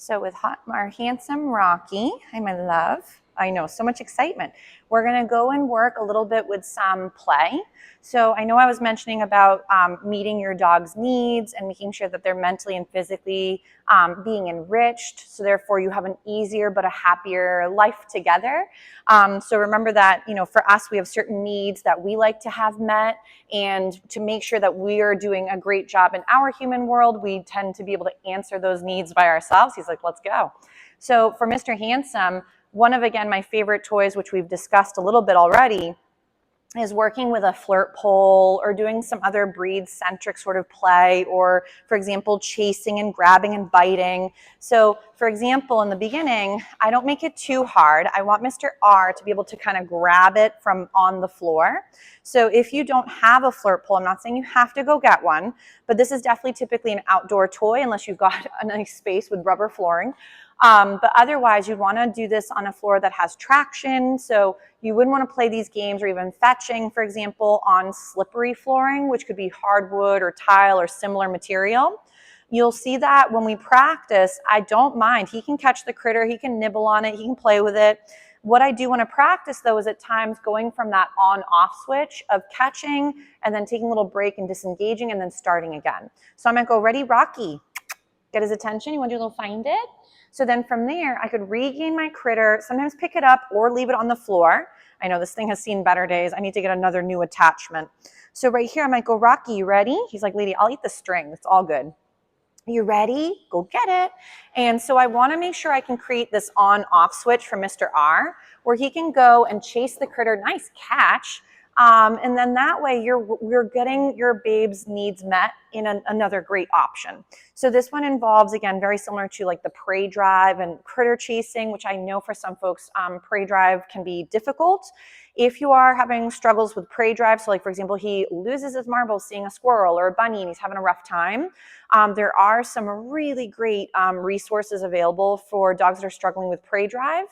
So with our handsome Rocky, hi my love, I know, so much excitement. We're gonna go and work a little bit with some play. So I know I was mentioning about meeting your dog's needs and making sure that they're mentally and physically being enriched. So therefore you have an easier but a happier life together. So remember that, you know, for us, we have certain needs that we like to have met, and to make sure that we are doing a great job in our human world, we tend to be able to answer those needs by ourselves. He's like, let's go. So for Mr. Handsome, one of, again, my favorite toys, which we've discussed a little bit already, is working with a flirt pole or doing some other breed-centric sort of play, or, for example, chasing and grabbing and biting. So, for example, in the beginning, I don't make it too hard. I want Mr. R to be able to kind of grab it from on the floor. So if you don't have a flirt pole, I'm not saying you have to go get one, but this is definitely typically an outdoor toy unless you've got a nice space with rubber flooring. But otherwise, you'd want to do this on a floor that has traction. So you wouldn't want to play these games or even fetching, for example, on slippery flooring, which could be hardwood or tile or similar material. You'll see that when we practice, I don't mind. He can catch the critter, he can nibble on it, he can play with it. What I do want to practice, though, is at times going from that on-off switch of catching and then taking a little break and disengaging and then starting again. So I'm going to go, ready, Rocky. Get his attention. You want to do a little find it? So then from there, I could regain my critter, sometimes pick it up or leave it on the floor. I know this thing has seen better days. I need to get another new attachment. So right here, I might go, Rocky, you ready? He's like, lady, I'll eat the string. It's all good. You ready? Go get it. And so I want to make sure I can create this on-off switch for Mr. R, where he can go and chase the critter. Nice catch. And then that way you're getting your babe's needs met in another great option. So this one involves, again, very similar to like the prey drive and critter chasing, which I know for some folks, prey drive can be difficult. If you are having struggles with prey drive, so like, for example, he loses his marbles seeing a squirrel or a bunny and he's having a rough time, there are some really great resources available for dogs that are struggling with prey drive.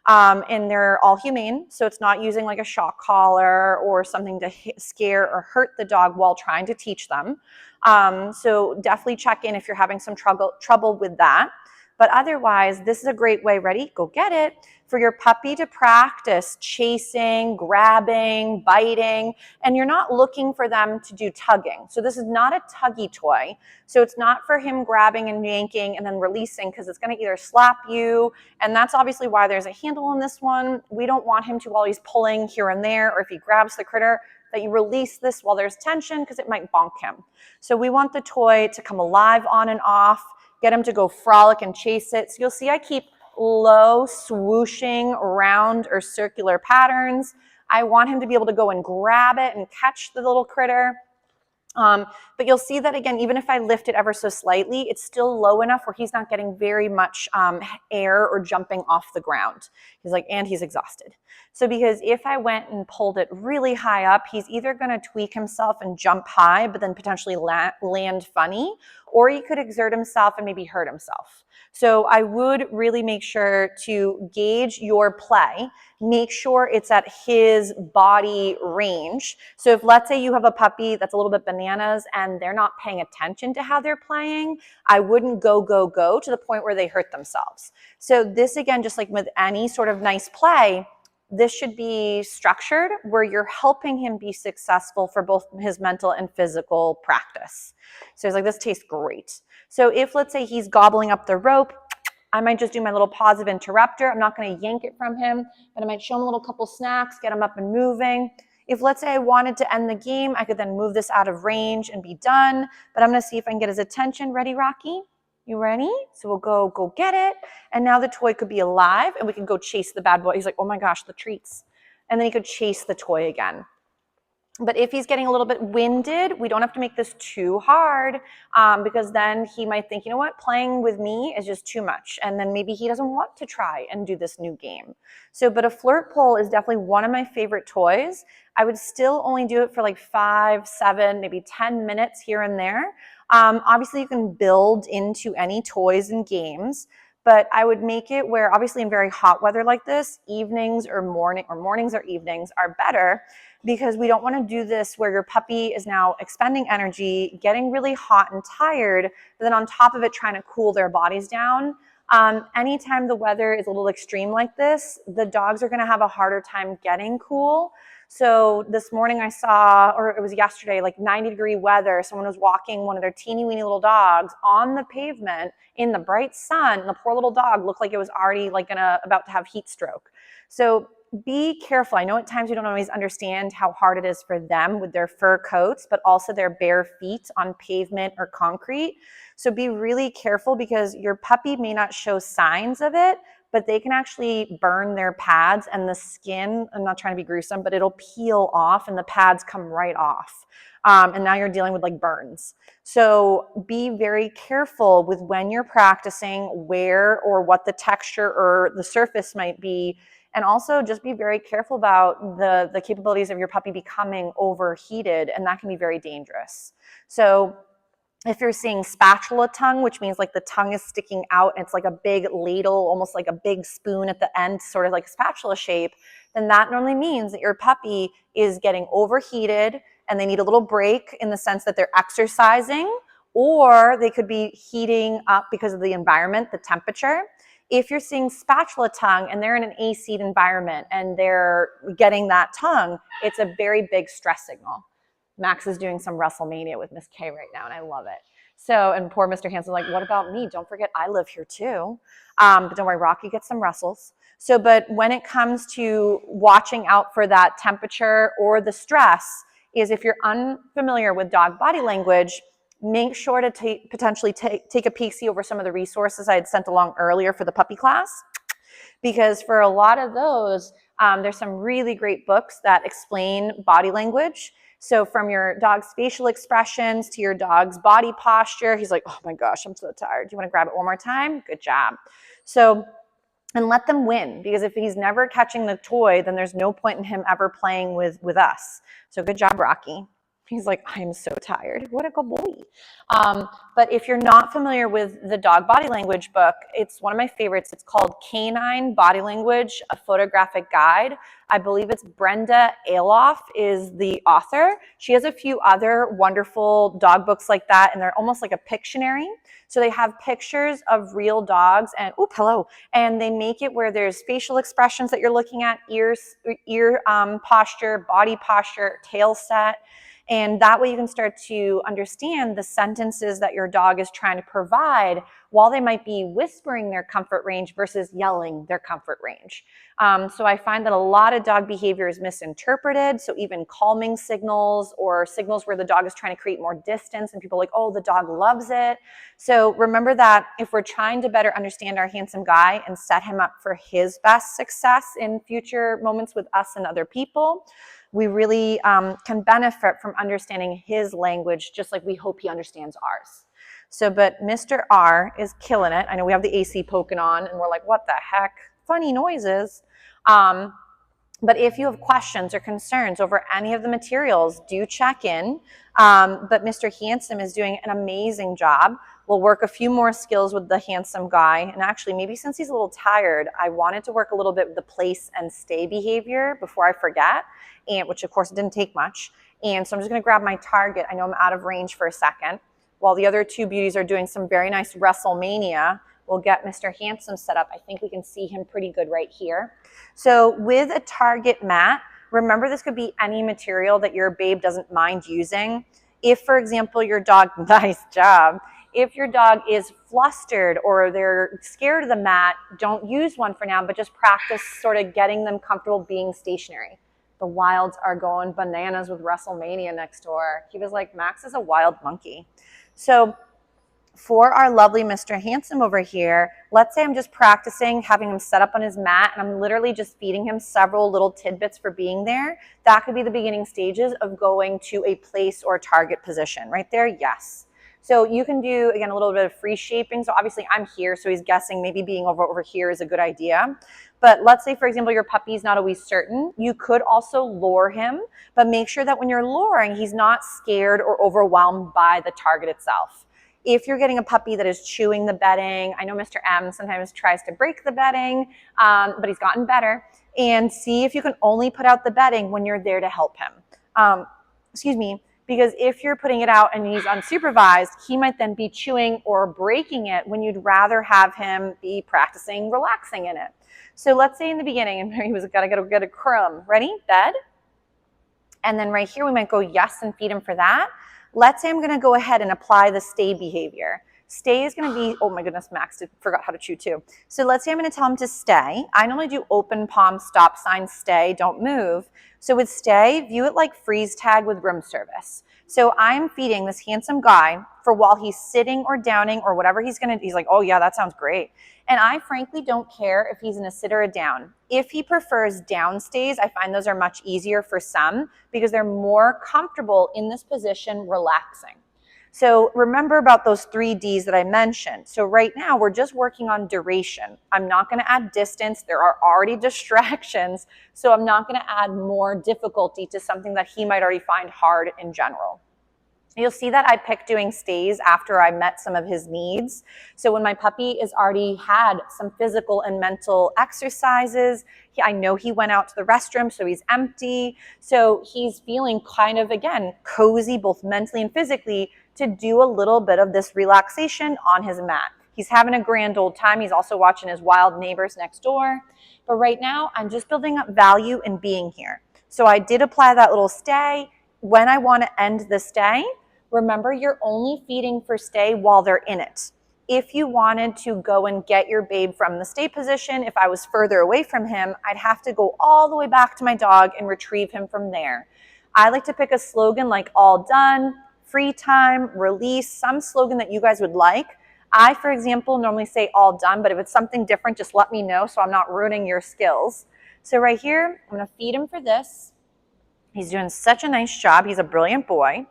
And they're all humane, so it's not using like a shock collar or something to scare or hurt the dog while trying to teach them. So definitely check in if you're having some trouble with that. But otherwise, this is a great way, ready, go get it, for your puppy to practice chasing, grabbing, biting, and you're not looking for them to do tugging. So this is not a tuggy toy. So it's not for him grabbing and yanking and then releasing, because it's going to either slap you, and that's obviously why there's a handle on this one. We don't want him to always pulling here and there, or if he grabs the critter, that you release this while there's tension, because it might bonk him. So we want the toy to come alive on and off, get him to go frolic and chase it. So you'll see I keep low swooshing round or circular patterns. I want him to be able to go and grab it and catch the little critter. But you'll see that, again, even if I lift it ever so slightly, it's still low enough where he's not getting very much air or jumping off the ground. He's like, and he's exhausted. So because if I went and pulled it really high up, he's either going to tweak himself and jump high, but then potentially land funny, or he could exert himself and maybe hurt himself. So I would really make sure to gauge your play, make sure it's at his body range. So if, let's say, you have a puppy that's a little bit bananas and they're not paying attention to how they're playing, I wouldn't go to the point where they hurt themselves. So this, again, just like with any sort of nice play, this should be structured where you're helping him be successful for both his mental and physical practice. So it's like, this tastes great. So if, let's say, he's gobbling up the rope, I might just do my little positive interrupter. I'm not going to yank it from him, but I might show him a little couple snacks, get him up and moving. If, let's say, I wanted to end the game, I could then move this out of range and be done. But I'm going to see if I can get his attention. Ready, Rocky? You ready? So we'll go get it. And now the toy could be alive and we can go chase the bad boy. He's like, oh my gosh, the treats. And then he could chase the toy again. But if he's getting a little bit winded, we don't have to make this too hard, because then he might think, you know what, playing with me is just too much. And then maybe he doesn't want to try and do this new game. So, but a flirt pole is definitely one of my favorite toys. I would still only do it for like 5, 7, maybe 10 minutes here and there. Obviously, you can build into any toys and games, but I would make it where, obviously in very hot weather like this, evenings or mornings or evenings are better, because we don't want to do this where your puppy is now expending energy, getting really hot and tired, but then on top of it trying to cool their bodies down. Anytime the weather is a little extreme like this, the dogs are going to have a harder time getting cool. So this morning I saw, or it was yesterday, like 90-degree weather. Someone was walking one of their teeny weeny little dogs on the pavement in the bright sun, and the poor little dog looked like it was already like about to have heat stroke. So be careful. I know at times we don't always understand how hard it is for them with their fur coats, but also their bare feet on pavement or concrete. So be really careful, because your puppy may not show signs of it, but they can actually burn their pads, and the skin, I'm not trying to be gruesome, but it'll peel off and the pads come right off. And now you're dealing with like burns. So be very careful with when you're practicing where or what the texture or the surface might be. And also just be very careful about the capabilities of your puppy becoming overheated, and that can be very dangerous. So if you're seeing spatula tongue, which means like the tongue is sticking out and it's like a big ladle, almost like a big spoon at the end, sort of like a spatula shape, then that normally means that your puppy is getting overheated and they need a little break, in the sense that they're exercising, or they could be heating up because of the environment, the temperature. If you're seeing spatula tongue and they're in an AC environment and they're getting that tongue, it's a very big stress signal. Max is doing some WrestleMania with Miss K right now, and I love it. So, and poor Mr. Hansen's like, what about me? Don't forget, I live here too. But don't worry, Rocky gets some wrestles. So, but when it comes to watching out for that temperature or the stress, is if you're unfamiliar with dog body language, make sure to potentially take a peek, see over some of the resources I had sent along earlier for the puppy class. Because for a lot of those, there's some really great books that explain body language. So from your dog's facial expressions to your dog's body posture, he's like, oh my gosh, I'm so tired. Do you want to grab it one more time? Good job. So, and let them win, because if he's never catching the toy, then there's no point in him ever playing with us. So good job, Rocky. He's like, I'm so tired. What a good boy. But if you're not familiar with the dog body language book, it's one of my favorites. It's called Canine Body Language, A Photographic Guide. I believe it's Brenda Aloff is the author. She has a few other wonderful dog books like that, and they're almost like a Pictionary. So they have pictures of real dogs, and and they make it where there's facial expressions that you're looking at, ear posture, body posture, tail set. And that way you can start to understand the sentences that your dog is trying to provide, while they might be whispering their comfort range versus yelling their comfort range. So I find that a lot of dog behavior is misinterpreted. So even calming signals, or signals where the dog is trying to create more distance, and people are like, oh, the dog loves it. So remember that if we're trying to better understand our handsome guy and set him up for his best success in future moments with us and other people, we really can benefit from understanding his language, just like we hope he understands ours. So, but Mr. R is killing it. I know we have the AC poking on, and we're like, what the heck? Funny noises. But if you have questions or concerns over any of the materials, do check in. But Mr. Handsome is doing an amazing job. We'll work a few more skills with the handsome guy. And actually, maybe since he's a little tired, I wanted to work a little bit with the place and stay behavior before I forget, and which of course didn't take much. And so I'm just gonna grab my target. I know I'm out of range for a second. While the other two beauties are doing some very nice WrestleMania, we'll get Mr. Handsome set up. I think we can see him pretty good right here. So with a target mat, remember this could be any material that your babe doesn't mind using. If, for example, your dog, nice job. If your dog is flustered or they're scared of the mat, don't use one for now, but just practice sort of getting them comfortable being stationary. The Wilds are going bananas with WrestleMania next door. He was like, Max is a wild monkey. So for our lovely Mr. Handsome over here, let's say I'm just practicing having him set up on his mat, and I'm literally just feeding him several little tidbits for being there. That could be the beginning stages of going to a place or target position. Right there, yes. So you can do, again, a little bit of free shaping. So obviously I'm here, so he's guessing maybe being over here is a good idea. But let's say, for example, your puppy's not always certain. You could also lure him, but make sure that when you're luring, he's not scared or overwhelmed by the target itself. If you're getting a puppy that is chewing the bedding, I know Mr. M sometimes tries to break the bedding, but he's gotten better. And see if you can only put out the bedding when you're there to help him. Because if you're putting it out and he's unsupervised, he might then be chewing or breaking it when you'd rather have him be practicing relaxing in it. So let's say in the beginning, and he was gotta get a crumb. Ready? Bed. And then right here, we might go yes and feed him for that. Let's say I'm gonna go ahead and apply the stay behavior. Stay is gonna be, oh my goodness, Max forgot how to chew too. So let's say I'm gonna tell him to stay. I normally do open palm, stop sign, stay, don't move. So with stay, view it like freeze tag with room service. So I'm feeding this handsome guy for while he's sitting or downing or whatever he's like, oh yeah, that sounds great. And I frankly don't care if he's in a sit or a down. If he prefers down stays, I find those are much easier for some because they're more comfortable in this position relaxing. So remember about those 3 Ds that I mentioned. So right now we're just working on duration. I'm not going to add distance. There are already distractions. So I'm not going to add more difficulty to something that he might already find hard in general. You'll see that I picked doing stays after I met some of his needs. So when my puppy has already had some physical and mental exercises, I know he went out to the restroom, so he's empty. So he's feeling kind of, again, cozy, both mentally and physically, to do a little bit of this relaxation on his mat. He's having a grand old time. He's also watching his wild neighbors next door. But right now, I'm just building up value in being here. So I did apply that little stay. When I want to end the stay, remember, you're only feeding for stay while they're in it. If you wanted to go and get your babe from the stay position, if I was further away from him, I'd have to go all the way back to my dog and retrieve him from there. I like to pick a slogan like all done, free time, release, some slogan that you guys would like. I, for example, normally say all done, but if it's something different, just let me know so I'm not ruining your skills. So right here, I'm going to feed him for this. He's doing such a nice job. He's a brilliant boy.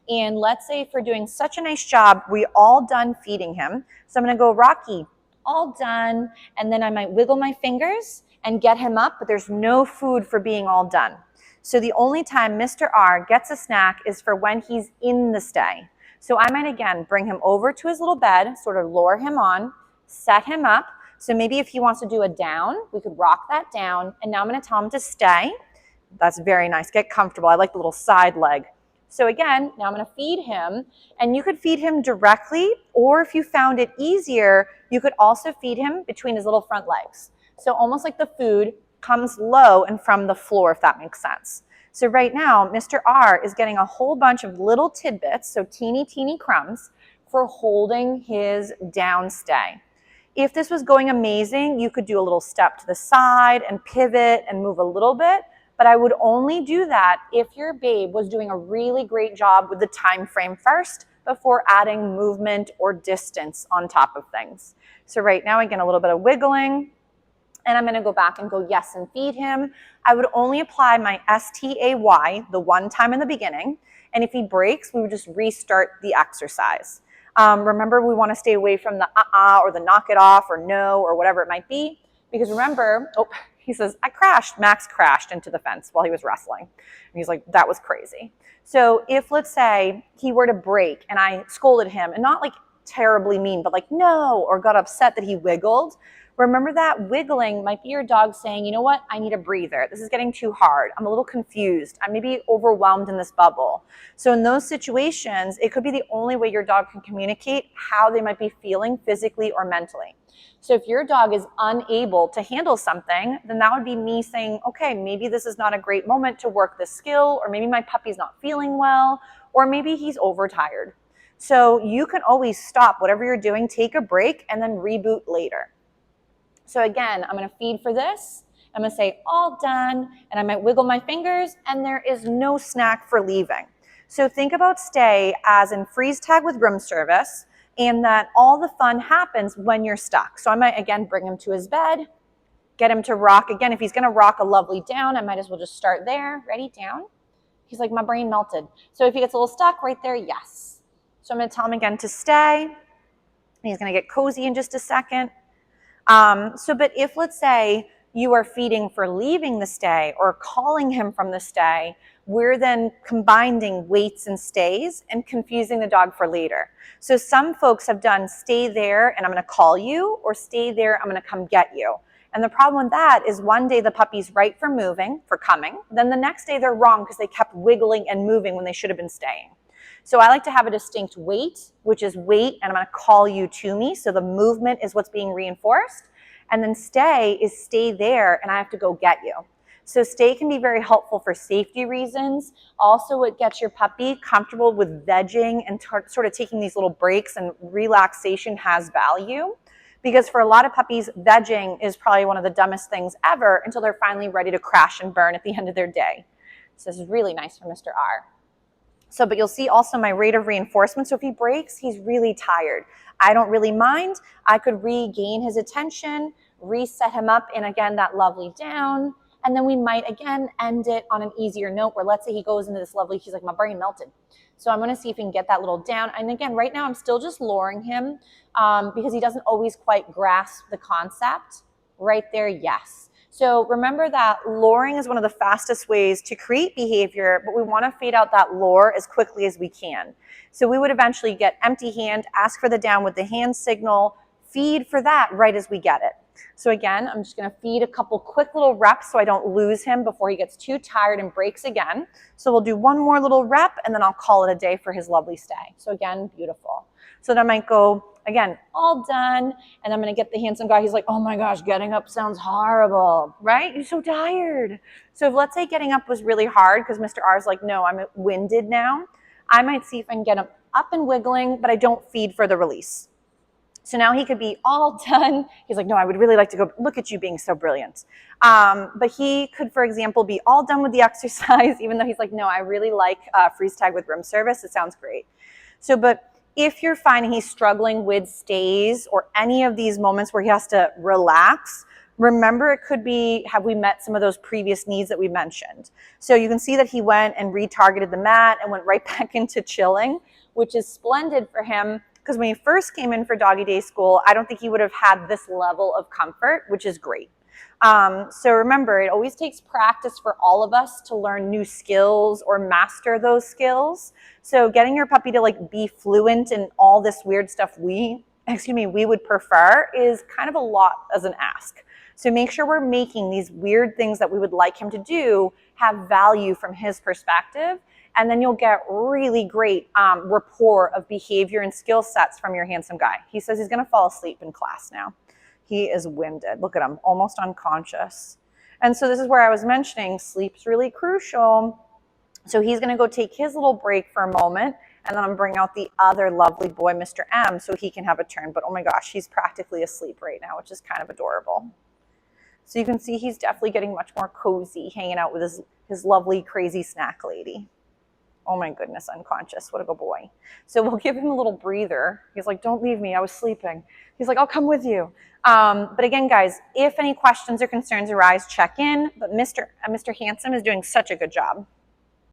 And let's say if we're doing such a nice job, we all done feeding him. So I'm going to go, Rocky, all done. And then I might wiggle my fingers and get him up, but there's no food for being all done. So the only time Mr. R gets a snack is for when he's in the stay. So I might, again, bring him over to his little bed, sort of lower him on, set him up. So maybe if he wants to do a down, we could rock that down. And now I'm going to tell him to stay. That's very nice. Get comfortable. I like the little side leg. So again, now I'm going to feed him, and you could feed him directly, or if you found it easier, you could also feed him between his little front legs. So almost like the food comes low and from the floor, if that makes sense. So right now, Mr. R is getting a whole bunch of little tidbits, so teeny crumbs, for holding his down stay. If this was going amazing, you could do a little step to the side and pivot and move a little bit. But I would only do that if your babe was doing a really great job with the time frame first before adding movement or distance on top of things. So right now, again, a little bit of wiggling, and I'm going to go back and go yes and feed him. I would only apply my stay, the one time in the beginning, and if he breaks, we would just restart the exercise. Remember, we want to stay away from the or the knock it off or no or whatever it might be, because remember, he says, I crashed. Max crashed into the fence while he was wrestling. And he's like, that was crazy. So if, let's say, he were to break and I scolded him, and not like terribly mean, but like no, or got upset that he wiggled, remember that wiggling might be your dog saying, you know what, I need a breather. This is getting too hard. I'm a little confused. I'm maybe overwhelmed in this bubble. So in those situations, it could be the only way your dog can communicate how they might be feeling physically or mentally. So if your dog is unable to handle something, then that would be me saying, okay, maybe this is not a great moment to work this skill, or maybe my puppy's not feeling well, or maybe he's overtired. So you can always stop whatever you're doing, take a break, and then reboot later. So again, I'm going to feed for this. I'm going to say all done, and I might wiggle my fingers, and there is no snack for leaving. So think about stay as in freeze tag with room service, and that all the fun happens when you're stuck. So I might, again, bring him to his bed, get him to rock. Again, if he's going to rock a lovely down, I might as well just start there. Ready? Down. He's like, my brain melted. So if he gets a little stuck right there, yes. So I'm going to tell him again to stay. He's going to get cozy in just a second. But if, let's say, you are feeding for leaving the stay or calling him from the stay, we're then combining waits and stays and confusing the dog for later. So some folks have done stay there and I'm going to call you, or stay there, I'm going to come get you. And the problem with that is one day the puppy's right for moving, for coming. Then the next day they're wrong because they kept wiggling and moving when they should have been staying. So I like to have a distinct wait, which is wait, and I'm going to call you to me. So the movement is what's being reinforced. And then stay is stay there, and I have to go get you. So stay can be very helpful for safety reasons. Also, it gets your puppy comfortable with vegging and sort of taking these little breaks, and relaxation has value. Because for a lot of puppies, vegging is probably one of the dumbest things ever until they're finally ready to crash and burn at the end of their day. So this is really nice for Mr. R. So, but you'll see also my rate of reinforcement. So if he breaks, he's really tired. I don't really mind. I could regain his attention, reset him up in, again, that lovely down. And then we might, again, end it on an easier note where let's say he goes into this lovely, he's like, my brain melted. So I'm going to see if we can get that little down. And again, right now I'm still just luring him because he doesn't always quite grasp the concept. Right there, yes. So remember that luring is one of the fastest ways to create behavior, but we want to fade out that lure as quickly as we can. So we would eventually get empty hand, ask for the down with the hand signal, feed for that right as we get it. So again, I'm just going to feed a couple quick little reps so I don't lose him before he gets too tired and breaks again. So we'll do one more little rep and then I'll call it a day for his lovely stay. So again, beautiful. So then I might go, again, all done. And I'm going to get the handsome guy. He's like, oh my gosh, getting up sounds horrible, right? You're so tired. So if let's say getting up was really hard because Mr. R is like, no, I'm winded now. I might see if I can get him up and wiggling, but I don't feed for the release. So now he could be all done. He's like, no, I would really like to go. Look at you being so brilliant. But he could, for example, be all done with the exercise, even though he's like, no, I really like freeze tag with room service. It sounds great. So, but if you're finding he's struggling with stays or any of these moments where he has to relax, remember it could be, have we met some of those previous needs that we mentioned? So you can see that he went and retargeted the mat and went right back into chilling, which is splendid for him. Because when he first came in for doggy day school, I don't think he would have had this level of comfort, which is great. So remember, it always takes practice for all of us to learn new skills or master those skills. So getting your puppy to like be fluent in all this weird stuff we would prefer is kind of a lot as an ask. So make sure we're making these weird things that we would like him to do have value from his perspective. And then you'll get really great rapport of behavior and skill sets from your handsome guy. He says he's going to fall asleep in class now. He is winded. Look at him, almost unconscious. And so this is where I was mentioning sleep's really crucial. So he's going to go take his little break for a moment, and then I'm bring out the other lovely boy, Mr. M, so he can have a turn. But oh my gosh, he's practically asleep right now, which is kind of adorable. So you can see he's definitely getting much more cozy, hanging out with his lovely, crazy snack lady. Oh my goodness, unconscious. What a good boy. So we'll give him a little breather. He's like, don't leave me. I was sleeping. He's like, I'll come with you. But again, guys, if any questions or concerns arise, check in. But Mr. Handsome is doing such a good job.